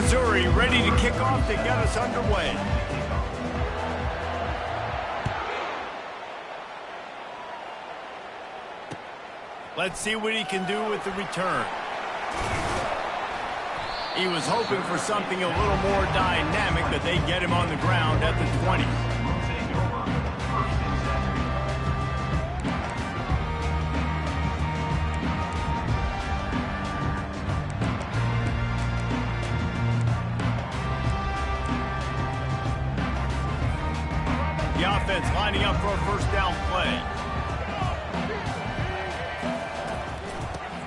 Missouri ready to kick off to get us underway. Let's see what he can do with the return. He was hoping for something a little more dynamic, but they get him on the ground at the 20. The offense lining up for a first down play.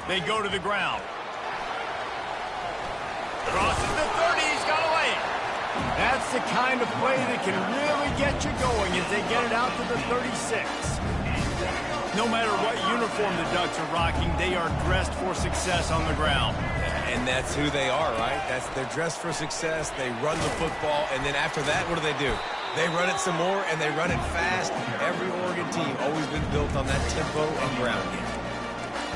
They go to the ground. Crosses the 30, he's got away. That's the kind of play that can really get you going as they get it out to the 36. No matter what uniform the Ducks are rocking, they are dressed for success on the ground. And that's who they are, right? They're dressed for success. They run the football, and then after that, what do? They run it some more, and they run it fast. Every Oregon team always been built on that tempo and ground game.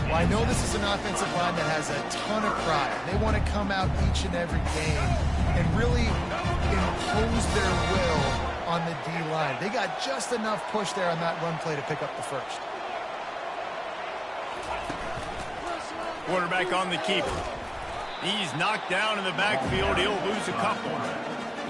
Well, I know this is an offensive line that has a ton of pride. They want to come out each and every game and really impose their will on the D-line. They got just enough push there on that run play to pick up the first. Quarterback on the keeper. He's knocked down in the backfield. He'll lose a couple.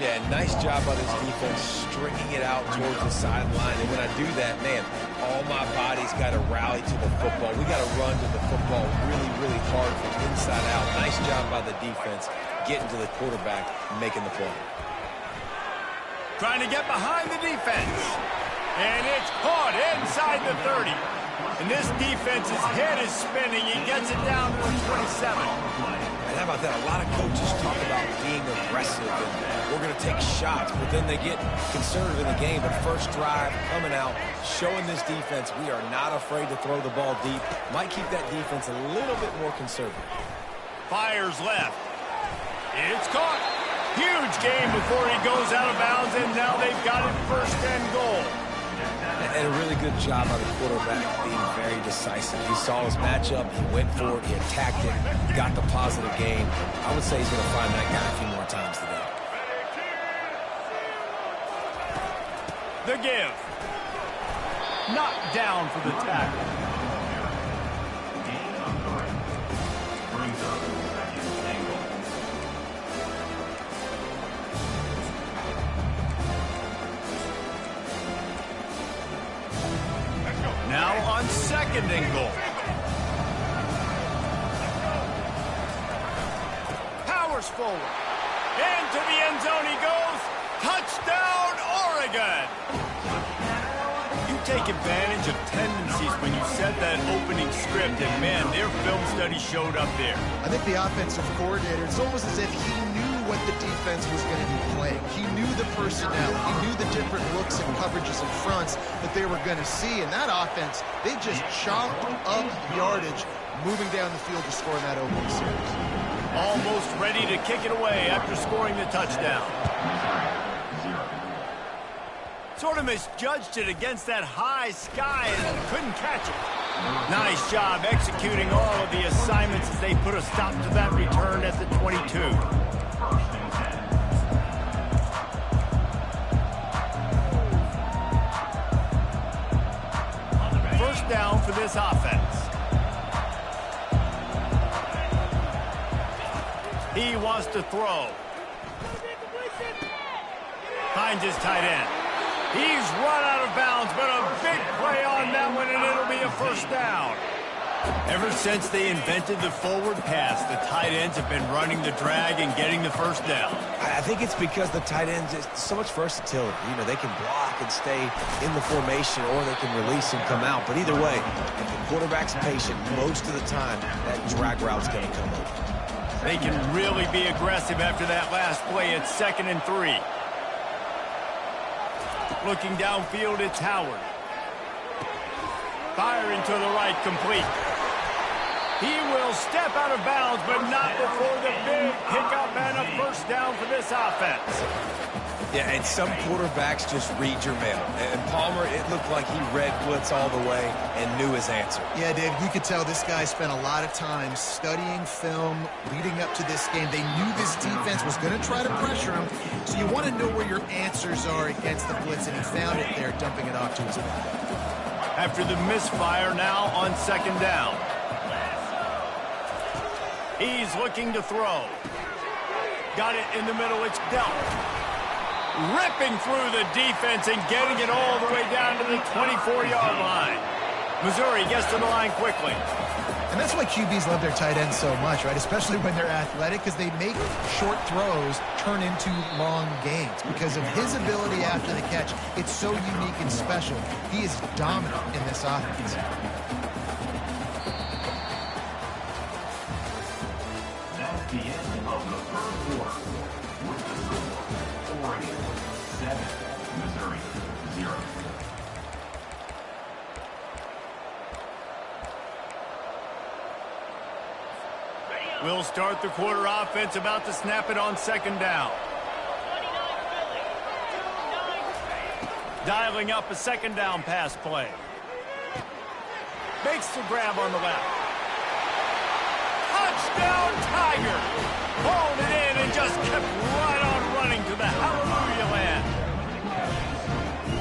Yeah, nice job by this defense stringing it out towards the sideline. And when I do that, man, all my body's got to rally to the football. We got to run to the football really, really hard from inside out. Nice job by the defense getting to the quarterback and making the play. Trying to get behind the defense. And it's caught inside the 30. And this defense's head is spinning. He gets it down to the 27. And how about that? A lot of coaches talk about being aggressive and we're going to take shots, but then they get conservative in the game. But first drive, coming out, showing this defense we are not afraid to throw the ball deep. Might keep that defense a little bit more conservative. Fires left. It's caught. Huge game before he goes out of bounds, and now they've got it first and goal. And a really good job by the quarterback being very decisive. He saw his matchup, he went for it, he attacked it, got the positive game. I would say he's going to find that guy a few more times today. The give. Knocked down for the tackle. Now on second and goal. Powers forward. Into the end zone he goes. Touchdown, Oregon! You take advantage of tendencies when you set that opening script, and man, their film study showed up there. I think the offensive coordinator, it's almost as if he knew what the defense was going to be playing. He knew the personnel. He knew the different looks and coverages and fronts that they were going to see. And that offense, they just chopped up yardage moving down the field to score in that opening series. Almost ready to kick it away after scoring the touchdown. Sort of misjudged it against that high sky and couldn't catch it. Nice job executing all of the assignments as they put a stop to that return at the 22. First down for this offense. He wants to throw. Finds his tight end. He's run out of bounds, but a big play on that one, and it'll be a first down. Ever since they invented the forward pass, the tight ends have been running the drag and getting the first down. I think it's because the tight ends, it's so much versatility. You know, they can block and stay in the formation, or they can release and come out. But either way, if the quarterback's patient, most of the time, that drag route's going to come over. They can really be aggressive after that last play at 2nd and 3. Looking downfield, it's Howard. Firing to the right, complete. He will step out of bounds, but not before the big pickup and a first down for this offense. Yeah, and some quarterbacks just read your mail. And Palmer, it looked like he read blitz all the way and knew his answer. Yeah, David, you could tell this guy spent a lot of time studying film leading up to this game. They knew this defense was going to try to pressure him, so you want to know where your answers are against the blitz, and he found it there, dumping it off to his back. After the misfire, now on second down. He's looking to throw. Got it in the middle. It's dealt. Ripping through the defense and getting it all the way down to the 24-yard line. Missouri gets to the line quickly. And that's why QBs love their tight ends so much, right? Especially when they're athletic, because they make short throws turn into long gains. Because of his ability after the catch, it's so unique and special. He is dominant in this offense. That's the end of the first quarter. With the score, Oregon 7, Missouri 0. We'll start the quarter offense, about to snap it on second down. Dialing up a second down pass play. Makes the grab on the left. Touchdown Tiger! Hauled it in and just kept right on running to the hallelujah land.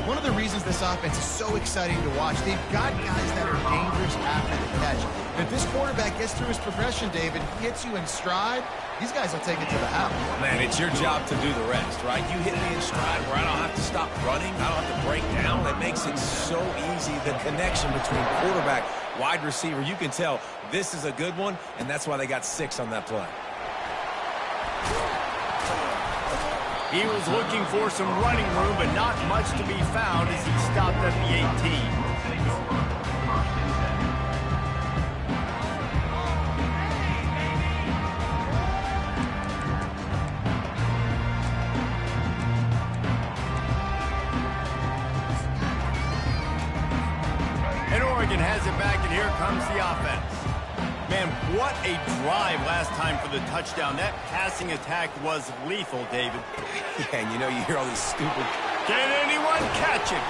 One of the reasons this offense is so exciting to watch, they've got guys that are dangerous after the catch. If this quarterback gets through his progression, David, hits you in stride, these guys will take it to the house. Man, it's your job to do the rest, right? You hit me in stride where I don't have to stop running. I don't have to break down. It makes it so easy, the connection between quarterback, wide receiver. You can tell this is a good one, and that's why they got 6 on that play. He was looking for some running room, but not much to be found as he stopped at the 18. And Oregon has it back, and here comes the offense. Man, what a drive last time for the touchdown. That passing attack was lethal, David. Yeah, and you know, you hear all these stupid... Can anyone catch it?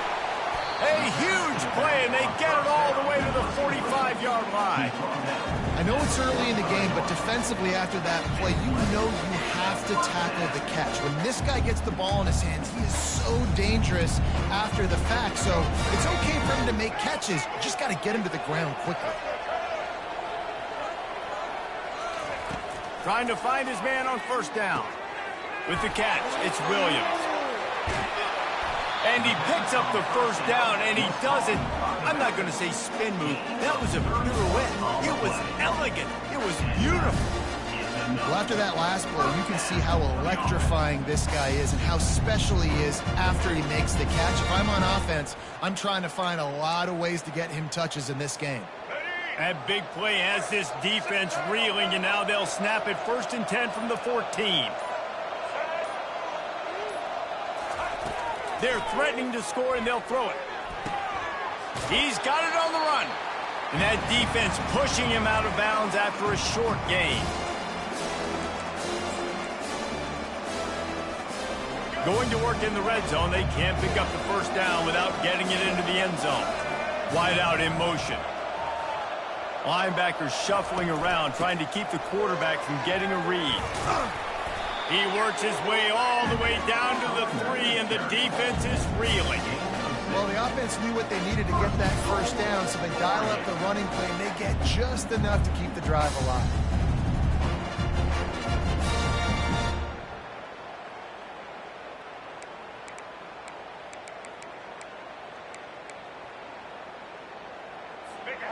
A huge play, and they get it all the way to the 45-yard line. I know it's early in the game, but defensively after that play, you know you have to tackle the catch. When this guy gets the ball in his hands, he is so dangerous after the fact. So it's okay for him to make catches. You just got to get him to the ground quickly. Trying to find his man on first down. With the catch, it's Williams. And he picks up the first down, and he does it. I'm not going to say spin move. That was a pirouette. It was elegant. It was beautiful. Well, after that last play, you can see how electrifying this guy is and how special he is after he makes the catch. If I'm on offense, I'm trying to find a lot of ways to get him touches in this game. That big play has this defense reeling, and now they'll snap it 1st and 10 from the 14. They're threatening to score, and they'll throw it. He's got it on the run. And that defense pushing him out of bounds after a short gain. Going to work in the red zone, they can't pick up the first down without getting it into the end zone. Wide out in motion. Linebackers shuffling around, trying to keep the quarterback from getting a read. He works his way all the way down to the 3, and the defense is reeling. Well, the offense knew what they needed to get that first down, so they dial up the running play, and they get just enough to keep the drive alive.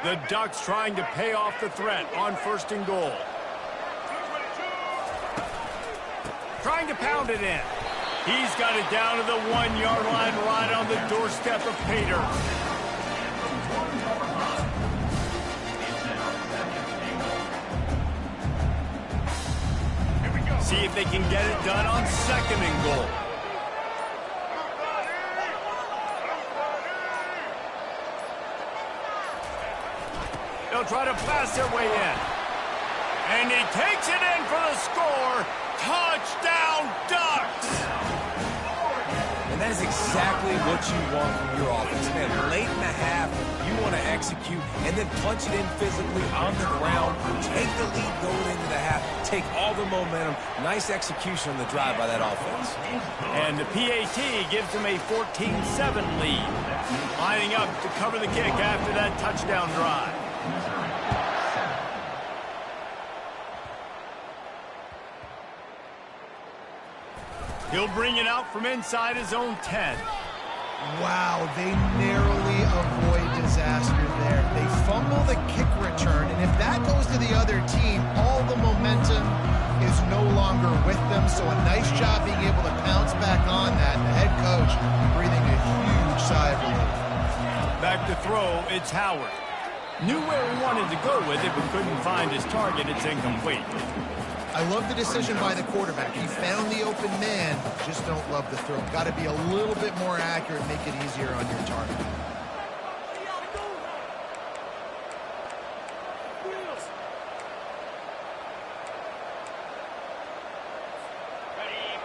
The Ducks trying to pay off the threat on 1st and goal. Trying to pound it in. He's got it down to the 1-yard line, right on the doorstep of Pater. See if they can get it done on 2nd and goal. They'll try to pass their way in. And he takes it in for the score. Touchdown, Ducks! that is exactly what you want from your offense. Man, late in the half, you want to execute and then punch it in physically on the ground, take the lead going into the half, take all the momentum. Nice execution on the drive by that offense. And the PAT gives them a 14-7 lead. Lining up to cover the kick after that touchdown drive. He'll bring it out from inside his own 10. Wow, they narrowly avoid disaster there. They fumble the kick return, and if that goes to the other team, all the momentum is no longer with them. So a nice job being able to pounce back on that. The head coach breathing a huge sigh of relief. Back to throw, it's Howard. Knew where he wanted to go with it, but couldn't find his target. It's incomplete. I love the decision by the quarterback. He found the open man, just don't love the throw. Got to be a little bit more accurate, make it easier on your target.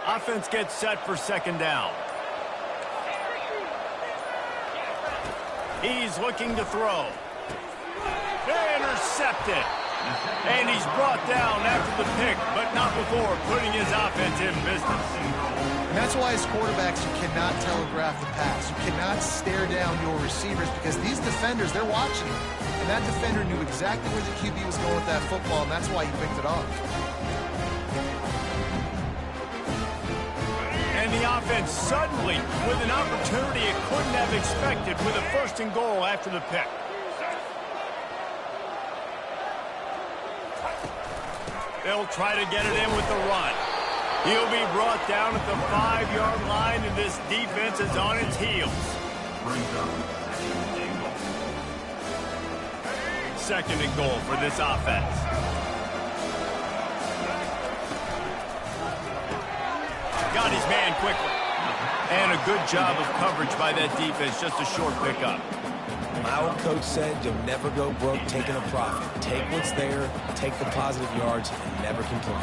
Offense gets set for second down. He's looking to throw. Intercepted. And he's brought down after the pick, but not before putting his offense in business. And that's why as quarterbacks, you cannot telegraph the pass. You cannot stare down your receivers because these defenders, they're watching them. And that defender knew exactly where the QB was going with that football, and that's why he picked it off. And the offense suddenly with an opportunity it couldn't have expected with a 1st and goal after the pick. They'll try to get it in with the run. He'll be brought down at the 5-yard line, and this defense is on its heels. Second and goal for this offense. Got his man quickly. And a good job of coverage by that defense, just a short pickup. My old coach said you'll never go broke taking a profit. Take what's there, take the positive yards, and never complain.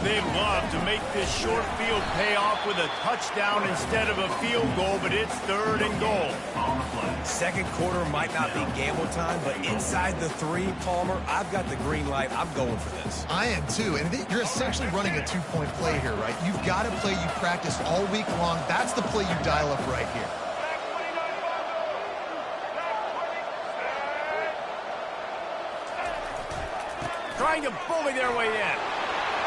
They'd love to make this short field pay off with a touchdown instead of a field goal, but it's 3rd and goal. Second quarter might not be gamble time, but inside the 3, Palmer, I've got the green light. I'm going for this. I am too, and you're essentially running a 2-point play here, right? You've got a play you practice all week long. That's the play you dial up right here. Trying to bully their way in.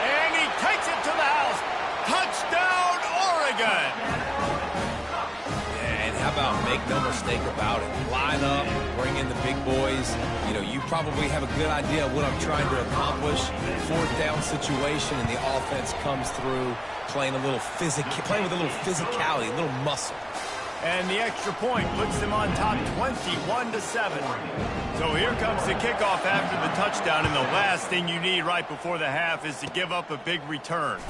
And he takes it to the house. Touchdown, Oregon! And how about make no mistake about it? Line up, bring in the big boys. You know, you probably have a good idea of what I'm trying to accomplish. 4th down situation, and the offense comes through playing with a little physicality, a little muscle. And the extra point puts them on top 21-7. So here comes the kickoff after the touchdown, and the last thing you need right before the half is to give up a big return.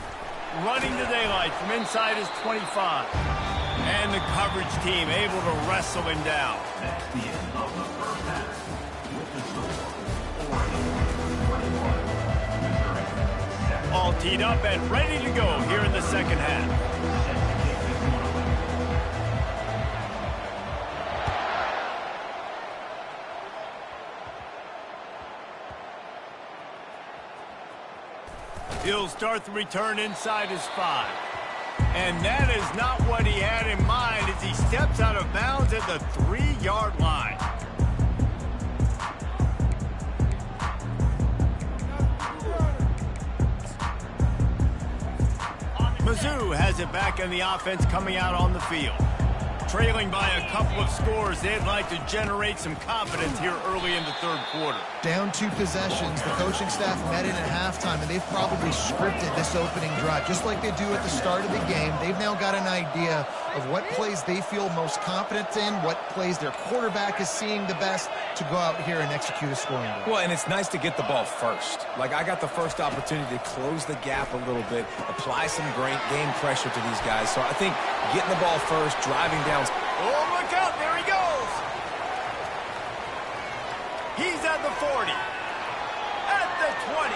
Running to daylight from inside his 25. And the coverage team able to wrestle him down. That's the end of the first half. With the score, Oregon 21, Missouri 7. All teed up and ready to go here in the second half. He'll start the return inside his 5. And that is not what he had in mind as he steps out of bounds at the 3-yard line. Mizzou has it back in the offense coming out on the field. Trailing by a couple of scores, they'd like to generate some confidence here early in the 3rd quarter. Down 2 possessions, the coaching staff met in at halftime, and they've probably scripted this opening drive, just like they do at the start of the game. They've now got an idea of what plays they feel most confident in, what plays their quarterback is seeing the best to go out here and execute a scoring drive. Well, and it's nice to get the ball first. Like, I got the first opportunity to close the gap a little bit, apply some great game pressure to these guys. So I think getting the ball first, driving down. Oh, look out, there he goes. He's at the 40, at the 20.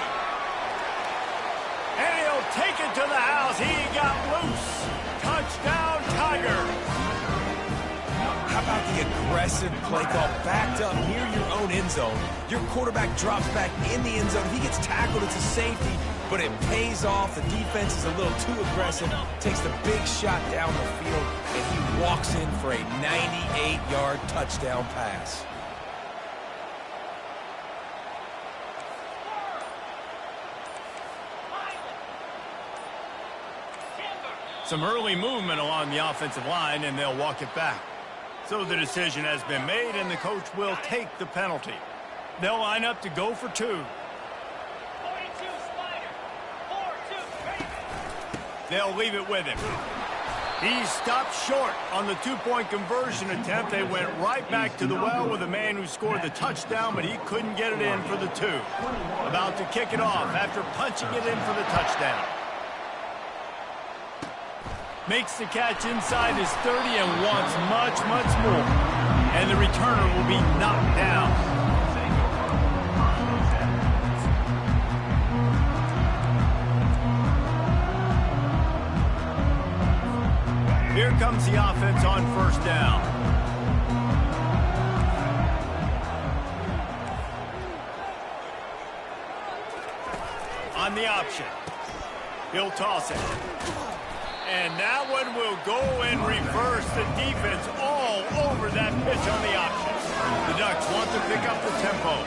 And he'll take it to the house. He got loose. Touchdown, Tigers. the aggressive play call, backed up near your own end zone. Your quarterback drops back in the end zone. If he gets tackled, it's a safety, but it pays off. The defense is a little too aggressive, takes the big shot down the field, and he walks in for a 98-yard touchdown pass. Some early movement along the offensive line, and they'll walk it back. So the decision has been made, and the coach will take the penalty. They'll line up to go for 2. 42 Slider. 4-2. They'll leave it with him. He stopped short on the 2-point conversion attempt. They went right back to the well with the man who scored the touchdown, but he couldn't get it in for the 2. About to kick it off after punching it in for the touchdown. Makes the catch inside his 30 and wants much, much more. And the returner will be knocked down. Here comes the offense on first down. On the option. He'll toss it. And that one will go in reverse. The defense all over that pitch on the option. The Ducks want to pick up the tempo.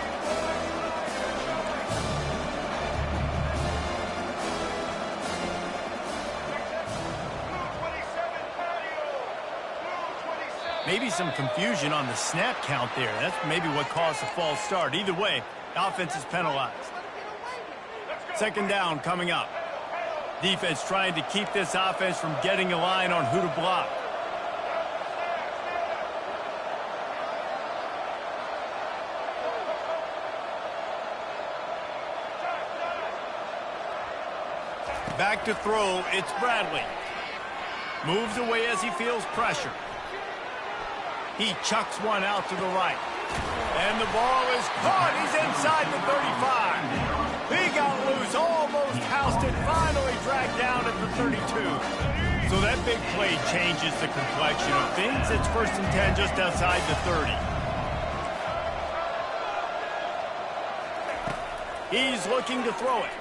Maybe some confusion on the snap count there. That's maybe what caused the false start. Either way, the offense is penalized. Second down coming up. Defense trying to keep this offense from getting a line on who to block. Back to throw, it's Bradley. Moves away as he feels pressure. He chucks one out to the right. And the ball is caught. He's inside the 35. He got loose, almost housed it, finally dragged down at the 32. So that big play changes the complexion of things. It's 1st and 10 just outside the 30. He's looking to throw it.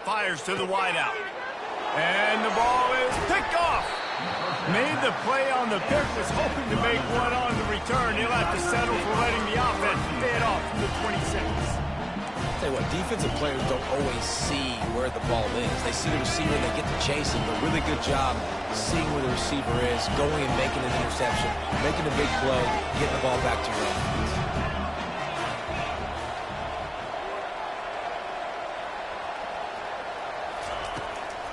Fires to the wideout. And the ball is picked off. Made the play on the pick, was hoping to make one on the return. He'll have to settle for letting the offense fade off from the 26. Tell you what, defensive players don't always see where the ball is. They see the receiver and they get to chase him. But really good job seeing where the receiver is, going and making an interception, making a big play, getting the ball back to your offense.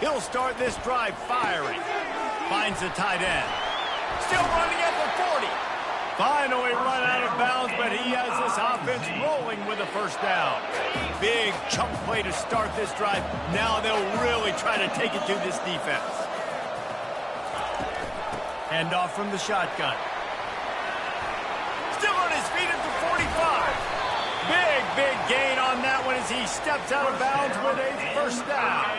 He'll start this drive firing. Finds the tight end. Still running at the 40. Finally run out of bounds, but he has this offense rolling with a first down. Big chunk play to start this drive. Now they'll really try to take it to this defense. Hand off from the shotgun. Still on his feet at the 45. Big gain on that one as he steps out of bounds with a first down.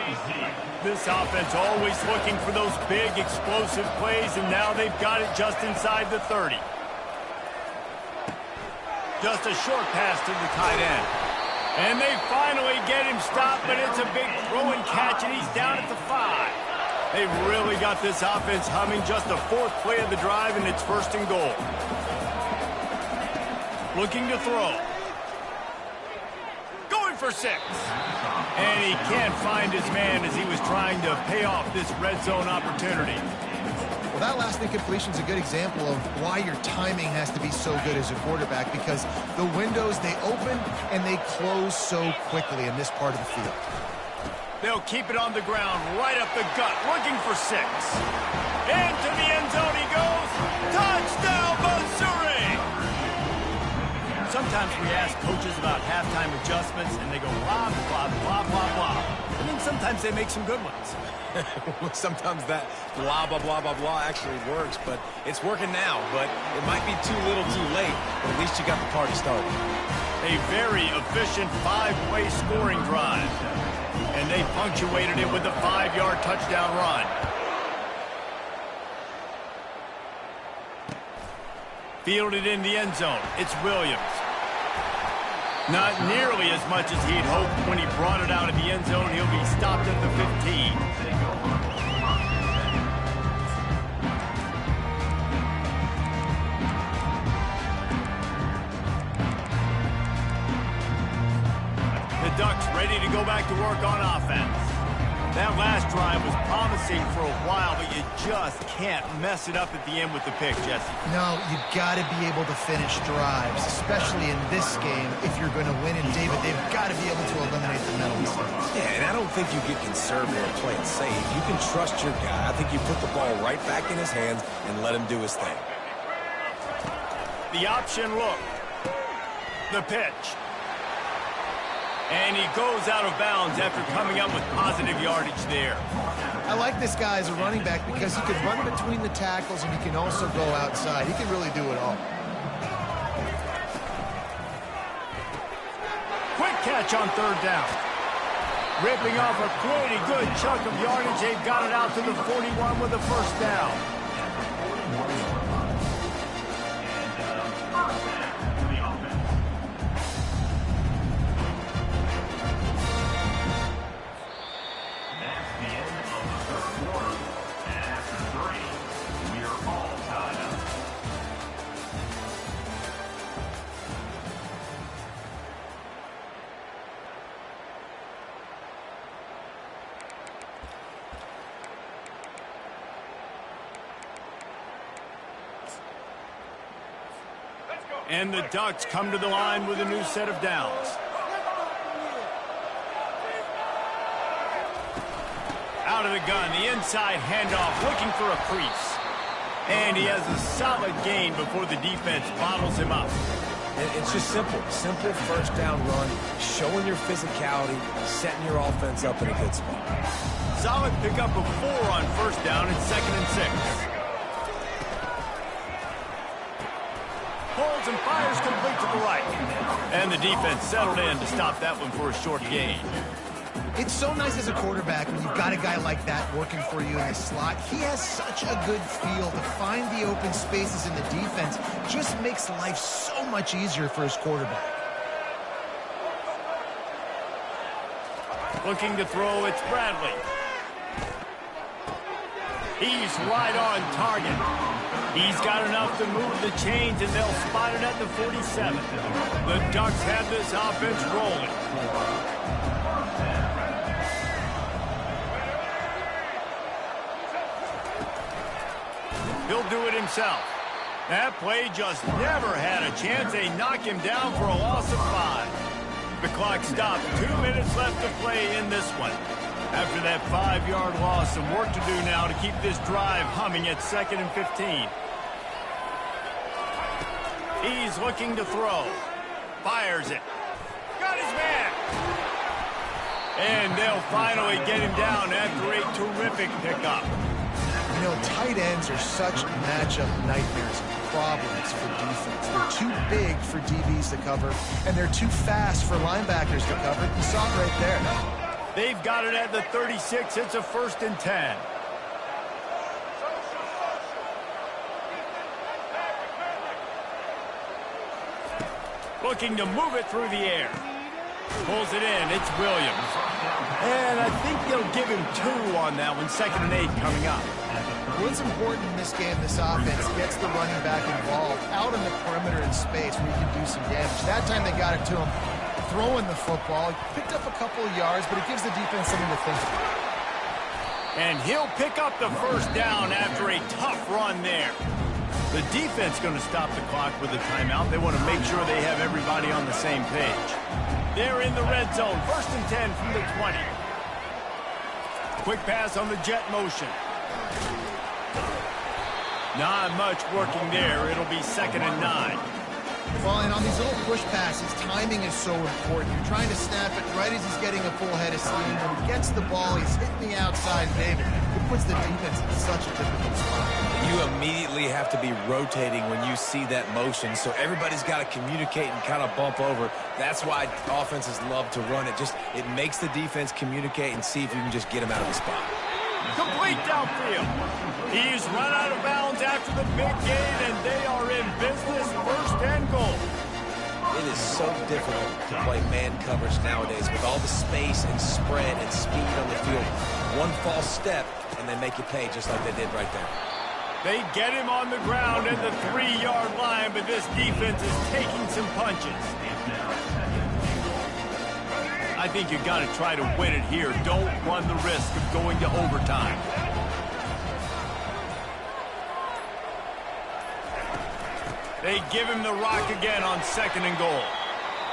This offense always looking for those big explosive plays, and now they've got it just inside the 30. Just a short pass to the tight end. And they finally get him stopped, but it's a big throw and catch, and he's down at the 5. They've really got this offense humming. Just the 4th play of the drive, and it's 1st and goal. Looking to throw. Going for 6. And he can't find his man as he was trying to pay off this red zone opportunity. Well, that last incompletion is a good example of why your timing has to be so good as a quarterback, because the windows, they open and they close so quickly in this part of the field. They'll keep it on the ground, right up the gut, looking for 6. Into the end zone he goes. Touchdown, Missouri! Sometimes we ask coaches about halftime adjustments, and they go blah, blah, blah, blah, blah. And then sometimes they make some good ones. Sometimes that blah, blah, blah, blah, blah actually works, but it's working now. But it might be too little too late, but at least you got the party started. A very efficient 5-play scoring drive. And they punctuated it with a 5-yard touchdown run. Fielded in the end zone. It's Williams. Not nearly as much as he'd hoped when he brought it out of the end zone. He'll be stopped at the 15. The Ducks ready to go back to work on offense. That last drive was promising for a while, but you just can't mess it up at the end with the pick, Jesse. No, you got to be able to finish drives, especially in this game if you're going to win. And, David, they've got to be able to eliminate the mental mistakes. Yeah, and I don't think you get conservative or play it safe. You can trust your guy. I think you put the ball right back in his hands and let him do his thing. The option look. The pitch. And he goes out of bounds after coming up with positive yardage there. I like this guy as a running back because he can run between the tackles and he can also go outside. He can really do it all. Quick catch on third down. Ripping off a pretty good chunk of yardage. They've got it out to the 41 with a first down. And the Ducks come to the line with a new set of downs. Out of the gun, the inside handoff, looking for a crease. And he has a solid gain before the defense bottles him up. It's just simple. Simple first down run, showing your physicality, setting your offense up in a good spot. Solid pickup of 4 on first down and 2nd and 6. Pulls and fires complete to the right. And the defense settled in to stop that one for a short gain. It's so nice as a quarterback when you've got a guy like that working for you in the slot. He has such a good feel to find the open spaces in the defense. Just makes life so much easier for his quarterback. Looking to throw, it's Bradley. He's right on target. He's got enough to move the chains, and they'll spot it at the 47. The Ducks have this offense rolling. He'll do it himself. That play just never had a chance. They knock him down for a loss of 5. The clock stopped. 2 minutes left to play in this one. After that 5-yard loss, some work to do now to keep this drive humming at 2nd and 15. He's looking to throw. Fires it. Got his man. And they'll finally get him down after a terrific pickup. You know, tight ends are such matchup nightmares and problems for defense. They're too big for DBs to cover, and they're too fast for linebackers to cover. You saw it right there. They've got it at the 36. It's a 1st and 10. Looking to move it through the air. Pulls it in. It's Williams. And I think they'll give him 2 on that one. 2nd and 8 coming up. What's important in this game, this offense gets the running back involved out in the perimeter in space where he can do some damage. That time they got it to him throwing the football. He picked up a couple of yards, but it gives the defense something to think about. And he'll pick up the first down after a tough run there. The defense going to stop the clock with a timeout. They want to make sure they have everybody on the same page. They're in the red zone. 1st and 10 from the 20. Quick pass on the jet motion. Not much working there. It'll be 2nd and 9. Well, and on these little push passes, timing is so important. You're trying to snap it right as he's getting a full head of steam. When he gets the ball, he's hitting the outside, David. It puts the defense in such a difficult spot. You immediately have to be rotating when you see that motion, so everybody's got to communicate and kind of bump over. That's why offenses love to run it. It makes the defense communicate and see if you can just get them out of the spot. Complete downfield. He's run out of bounds after the big gain, and they are in business, first and goal. It is so difficult to play man coverage nowadays with all the space and spread and speed on the field. One false step, and they make you pay just like they did right there. They get him on the ground at the 3-yard line, but this defense is taking some punches. I think you got to try to win it here. Don't run the risk of going to overtime. They give him the rock again on 2nd and goal.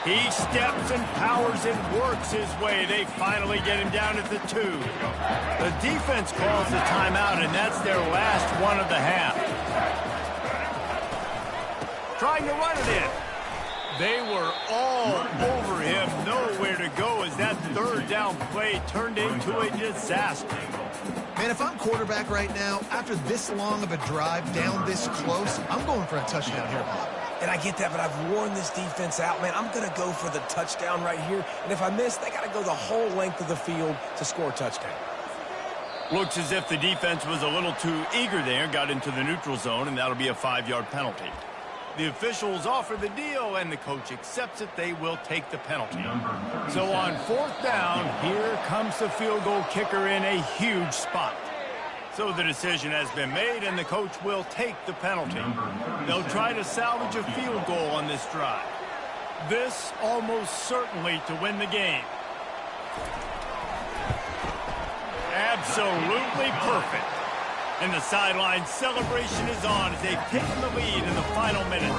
He steps and powers and works his way. They finally get him down at the 2. The defense calls the timeout, and that's their last one of the half. Trying to run it in. They were all over him. Nowhere to go as that 3rd down play turned into a disaster. Man, if I'm quarterback right now, after this long of a drive down this close, I'm going for a touchdown here, Bob. And I get that, but I've worn this defense out, man. I'm going to go for the touchdown right here. And if I miss, they got to go the whole length of the field to score a touchdown. Looks as if the defense was a little too eager there, got into the neutral zone, and that'll be a 5-yard penalty. The officials offer the deal, and the coach accepts it. They will take the penalty. So on 4th down, here comes the field goal kicker in a huge spot. So the decision has been made, and the coach will take the penalty. They'll try to salvage a field goal on this drive. This almost certainly to win the game. Absolutely perfect. And the sideline celebration is on as they pick the lead in the final minute.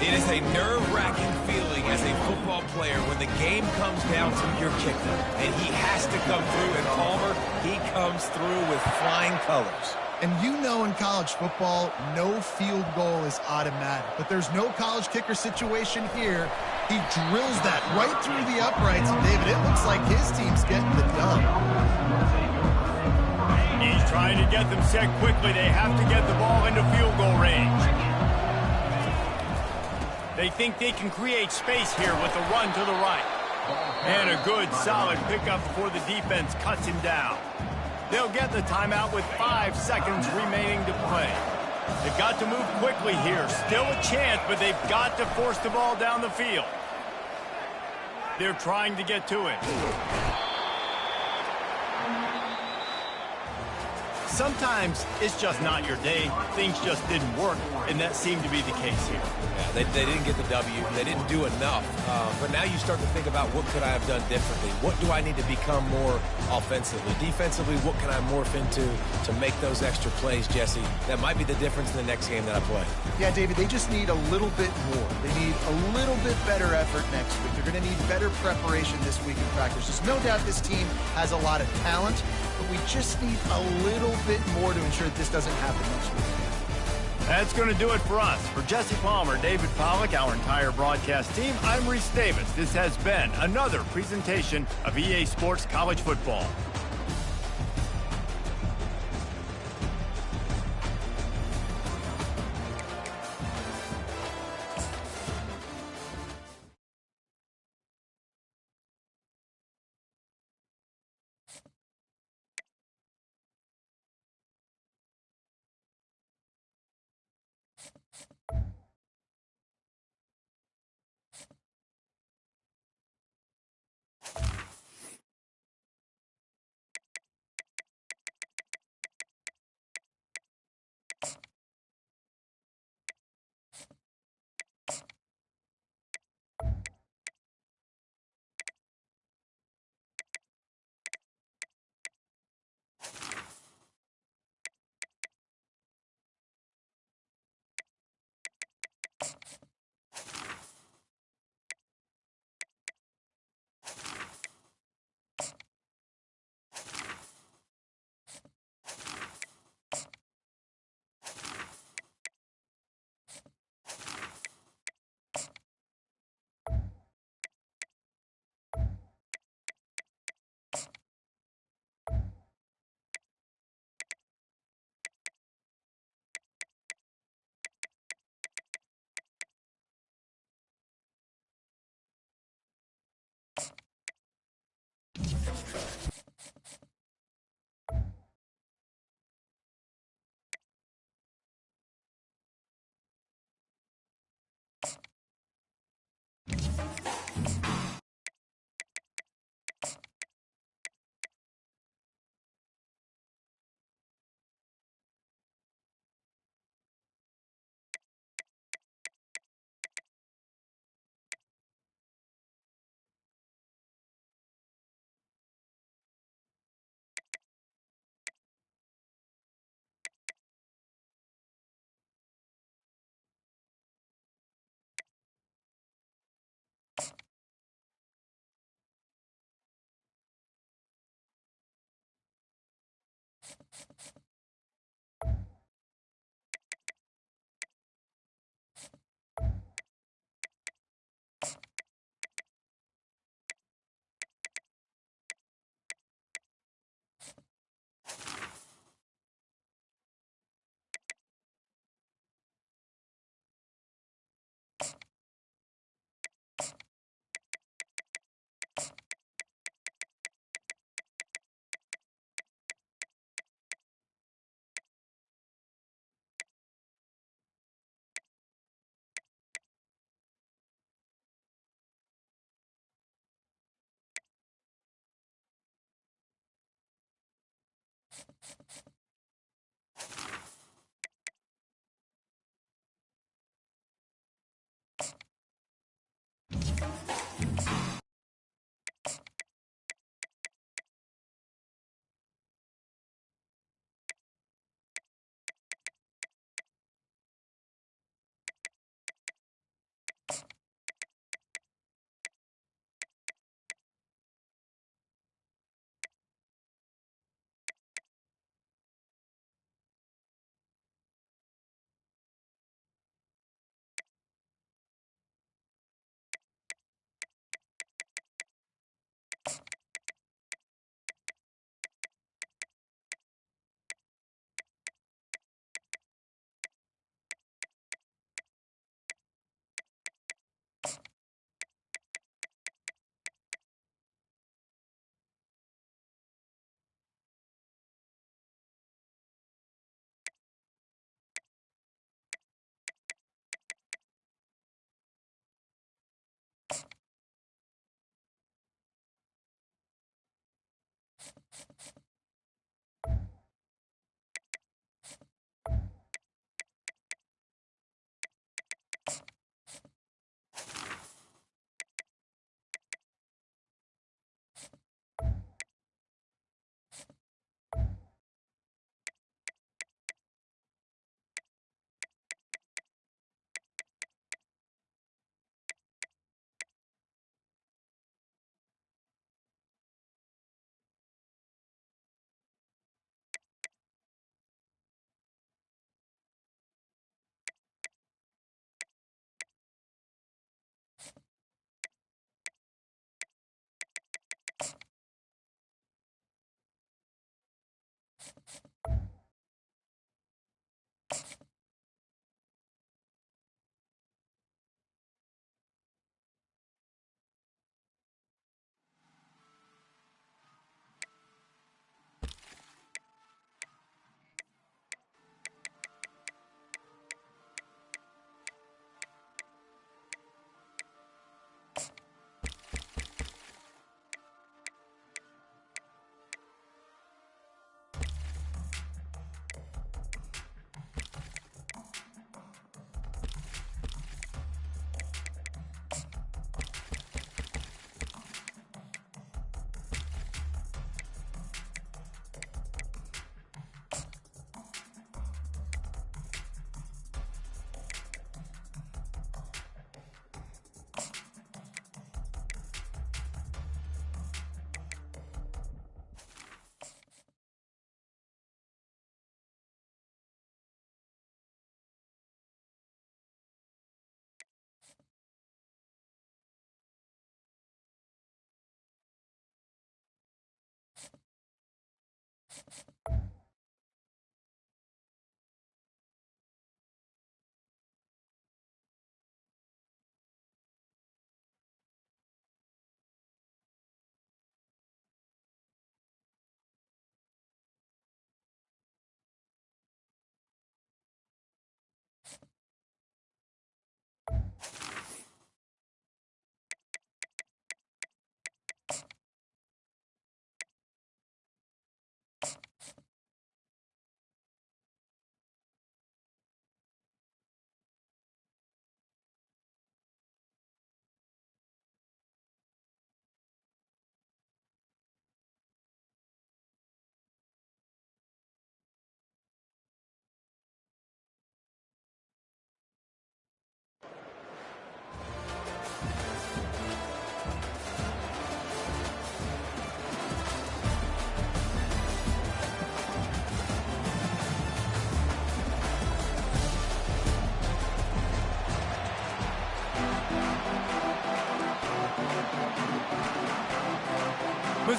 It is a nerve-wracking feeling as a football player when the game comes down to your kicker. And he has to come through, and Palmer, he comes through with flying colors. And you know in college football, no field goal is automatic. But there's no college kicker situation here. He drills that right through the uprights. And, David, it looks like his team's getting the dub. He's trying to get them set quickly. They have to get the ball into field goal range. They think they can create space here with a run to the right. And a good, solid pickup before the defense cuts him down. They'll get the timeout with 5 seconds remaining to play. They've got to move quickly here. Still a chance, but they've got to force the ball down the field. They're trying to get to it. Sometimes it's just not your day. Things just didn't work, and that seemed to be the case here. Yeah, they didn't get the W. They didn't do enough. But now you start to think about what could I have done differently? What do I need to become more offensively? Defensively, what can I morph into to make those extra plays, Jesse? That might be the difference in the next game that I play. Yeah, David, they just need a little bit more. They need a little bit better effort next week. They're going to need better preparation this week in practice. There's no doubt this team has a lot of talent, but we just need a little bit more to ensure that this doesn't happen next week. That's going to do it for us. For Jesse Palmer, David Pollack, our entire broadcast team, I'm Reese Davis. This has been another presentation of EA Sports College Football.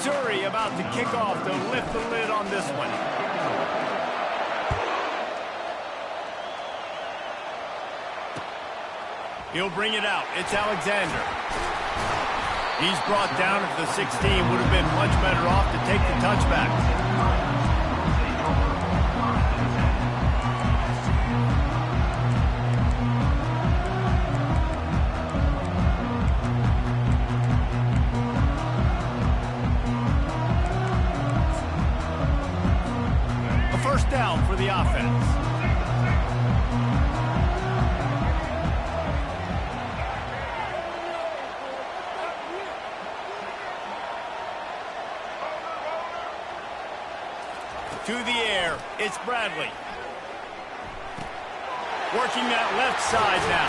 Missouri about to kick off to lift the lid on this one. He'll bring it out. It's Alexander. He's brought down at the 16. Would have been much better off to take the touchback. A first down for the offense. To the air, it's Bradley. Working that left side now.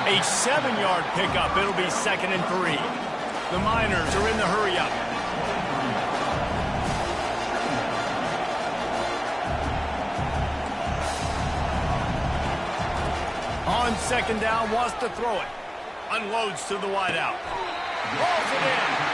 A 7-yard pickup. It'll be 2nd and 3. The Miners are in the hurry-up. On 2nd down, wants to throw it. Unloads to the wideout. Rolls it in.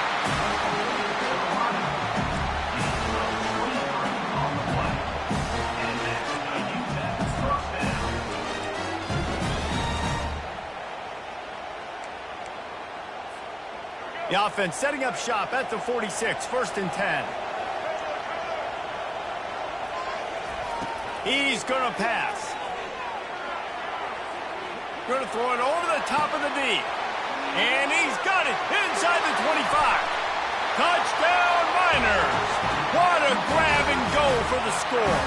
The offense setting up shop at the 46, 1st and 10. He's going to pass. Going to throw it over the top of the D. And he's got it inside the 25. Touchdown, Miners. What a grab and go for the score.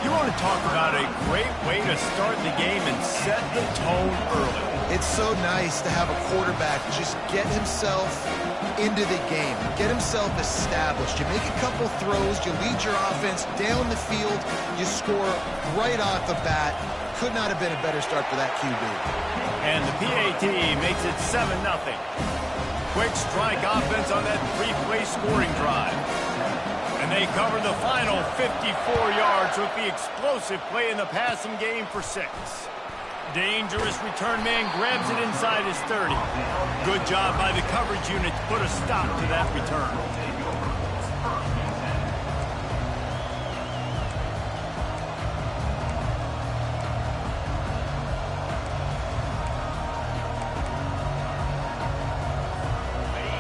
You want to talk about a great way to start the game and set the tone early. It's so nice to have a quarterback just get himself into the game, get himself established. You make a couple throws, you lead your offense down the field, you score right off the bat. Could not have been a better start for that QB. And the PAT makes it 7-0. Quick strike offense on that 3-play scoring drive. And they cover the final 54 yards with the explosive play in the passing game for 6. Dangerous return man grabs it inside his 30. Good job by the coverage unit to put a stop to that return.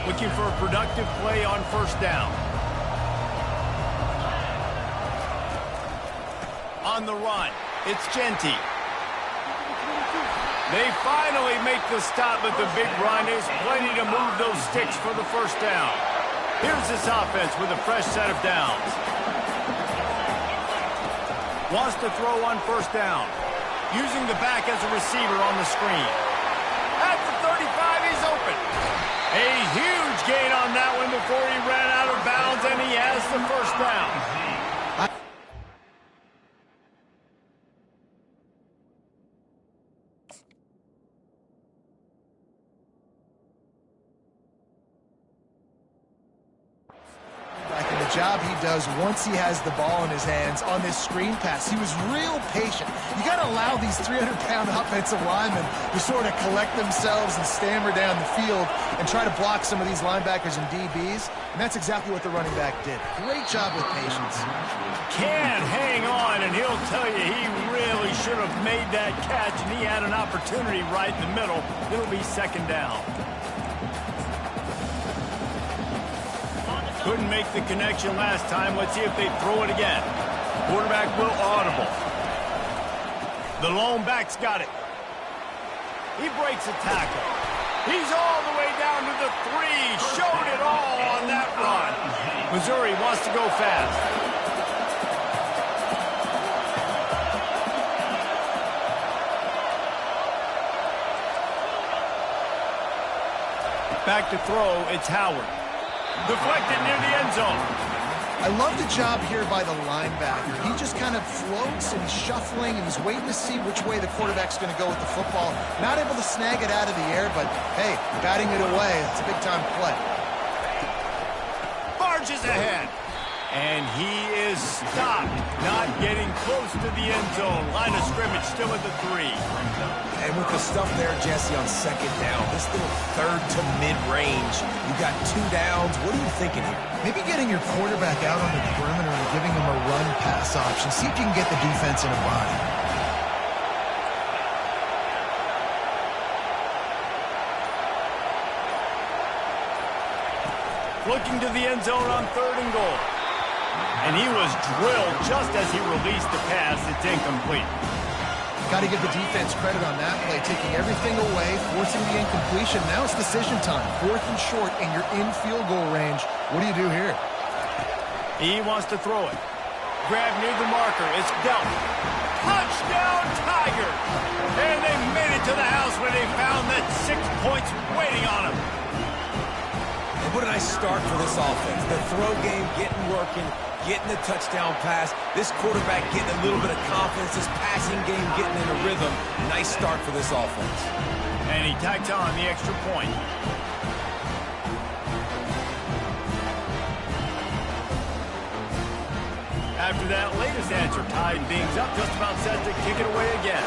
Looking for a productive play on 1st down. On the run, it's Ncaa25. They finally make the stop, but the big run is plenty to move those sticks for the 1st down. Here's this offense with a fresh set of downs. Wants to throw on 1st down. Using the back as a receiver on the screen. At the 35, he's open. A huge gain on that one before he ran out of bounds, and he has the 1st down. Job he does once he has the ball in his hands on this screen pass. He was real patient. You got to allow these 300-pound offensive linemen to sort of collect themselves and stammer down the field and try to block some of these linebackers and DBs, and that's exactly what the running back did. Great job with patience. Can't hang on, and he'll tell you he really should have made that catch, and he had an opportunity right in the middle. It'll be 2nd down. Couldn't make the connection last time. Let's see if they throw it again. Quarterback will audible. The lone back's got it. He breaks a tackle. He's all the way down to the 3. Showed it all on that run. Missouri wants to go fast. Back to throw, it's Howard. Deflected near the end zone. I love the job here by the linebacker. He just kind of floats and he's shuffling and he's waiting to see which way the quarterback's going to go with the football. Not able to snag it out of the air, but hey, batting it away, it's a big-time play. Barges ahead. And he is stopped, not getting close to the end zone. Line of scrimmage still at the 3. And with the stuff there, Jesse, on second down, this little third to mid-range, you got 2 downs. What are you thinking here? Maybe getting your quarterback out on the perimeter and giving him a run-pass option. See if you can get the defense in a bind. Looking to the end zone on 3rd and goal. And he was drilled just as he released the pass. It's incomplete. Got to give the defense credit on that play, taking everything away, forcing the incompletion. Now it's decision time. 4th and short, and you're in field goal range. What do you do here? He wants to throw it. Grab near the marker. It's dealt. Touchdown, Tigers! And they made it to the house where they found that 6 points waiting on them. And what a nice start for this offense. The throw game getting working, getting the touchdown pass. This quarterback getting a little bit of confidence. This passing game getting in a rhythm. Nice start for this offense. And he tacks on the extra point. After that latest answer tied things up, just about set to kick it away again.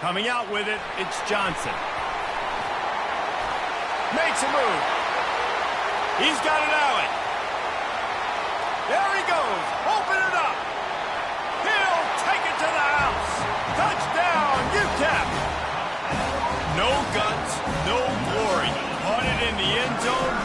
Coming out with it, it's Johnson. Makes a move. He's got it out. There he goes. Open it up. He'll take it to the house. Touchdown, UTEP. No guts, no glory. Caught it in the end zone.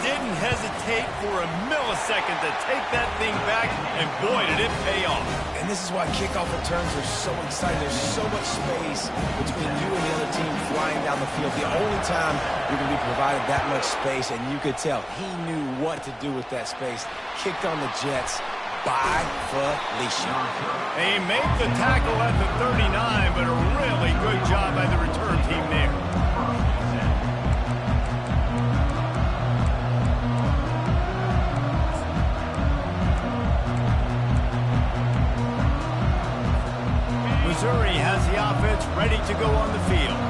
Didn't hesitate for a millisecond to take that thing back, and boy, did it pay off. And this is why kickoff returns are so exciting. There's so much space between you and the other team flying down the field. The only time you're going to be provided that much space, and you could tell he knew what to do with that space. Kicked on the Jets by Felicia. They make the tackle at the 39, but a really good job by the return team there. Missouri has the offense ready to go on the field.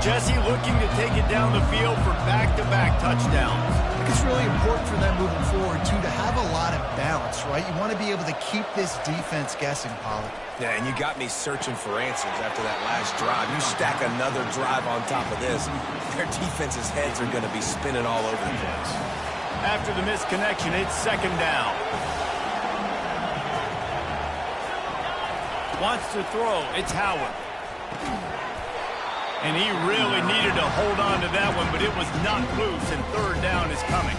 Jesse looking to take it down the field for back-to-back touchdowns. I think it's really important for them moving forward, too, to have a lot of balance, right? You want to be able to keep this defense guessing, Pollard. Yeah, and you got me searching for answers after that last drive. You stack another drive on top of this, their defense's heads are going to be spinning all over the place. After the misconnection, it's 2nd down. Wants to throw. It's Howard. And he really needed to hold on to that one, but it was not loose, and 3rd down is coming.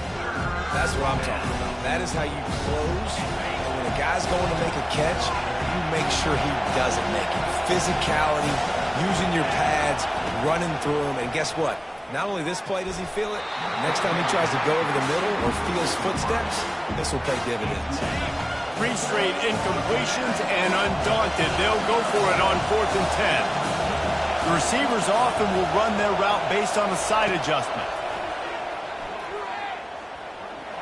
That's what I'm talking about. That is how you close. And when a guy's going to make a catch, you make sure he doesn't make it. Physicality, using your pads, running through them. And guess what? Not only this play does he feel it, next time he tries to go over the middle or feels footsteps, this will pay dividends. 3 straight incompletions, and undaunted, they'll go for it on 4th and 10. The receivers often will run their route based on a side adjustment.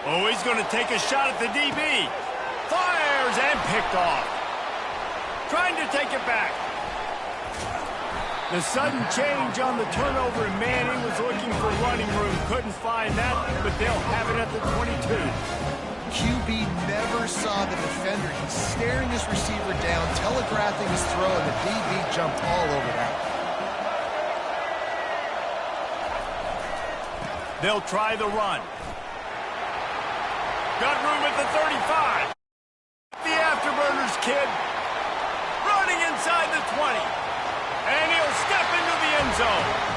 Oh, he's going to take a shot at the DB. Fires and picked off. Trying to take it back. The sudden change on the turnover, and Manning was looking for running room. Couldn't find that, but they'll have it at the 22. QB never saw the defender. He's staring his receiver down, telegraphing his throw, and the DB jumped all over that. They'll try the run. Got room at the 35. The afterburners, kid. Running inside the 20. And he'll step into the end zone.